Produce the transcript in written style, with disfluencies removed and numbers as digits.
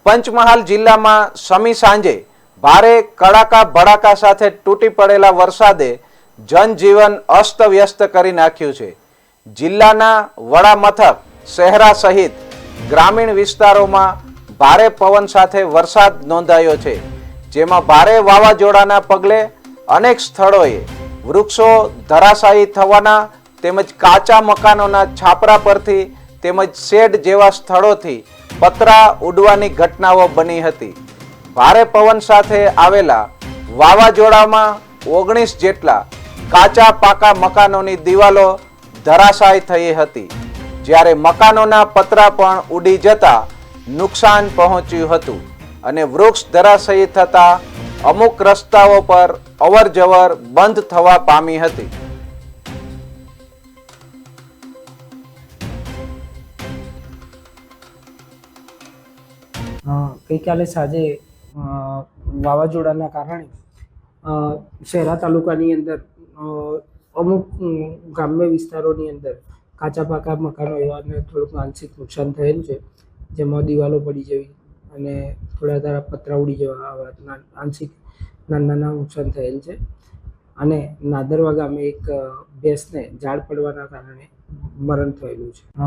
પંચમહાલ જિલ્લામાં સમી સાંજે ભારે કડાકા ભડાકા સાથે તૂટી પડેલા વરસાદે જનજીવન અસ્તવ્યસ્ત કરી નાખ્યું છે. જિલ્લાના વડા મથક શહેરા સહિત ગ્રામીણ વિસ્તારોમાં ભારે પવન સાથે વરસાદ નોંધાયો છે, જેમાં ભારે વાવાઝોડાના પગલે અનેક સ્થળોએ વૃક્ષો ધરાશાયી થવાના તેમજ કાચા મકાનોના છાપરા પરથી તેમજ શેડ જેવા સ્થળોથી પતરા ઉડવાની ઘટનાઓ બની હતી. ભારે પવન સાથે આવેલા વાવાઝોડામાં 19 જેટલા કાચા પાકા મકાનોની દિવાલો ધરાશાયી થઈ હતી, જ્યારે મકાનોના પતરા પણ ઉડી જતા નુકસાન પહોંચ્યું હતું અને વૃક્ષ ધરાશાયી થતા અમુક રસ્તાઓ પર અવરજવર બંધ થવા પામી હતી. ગઈકાલે સાંજે વાવાઝોડાના કારણે શહેરા તાલુકાની અંદર અમુક ગ્રામ્ય વિસ્તારોની અંદર કાચા પાકા મકાનો એવાને થોડુંક આંશિક નુકસાન થયેલ છે, જેમાં દિવાલો પડી જવી અને થોડા ધારા પતરા ઉડી જવા આવા આંશિક નાના નુકસાન થયેલ છે. અને નાદરવા ગામે એક ભેંસને ઝાડ પડવાના કારણે મરણ થયેલું છે.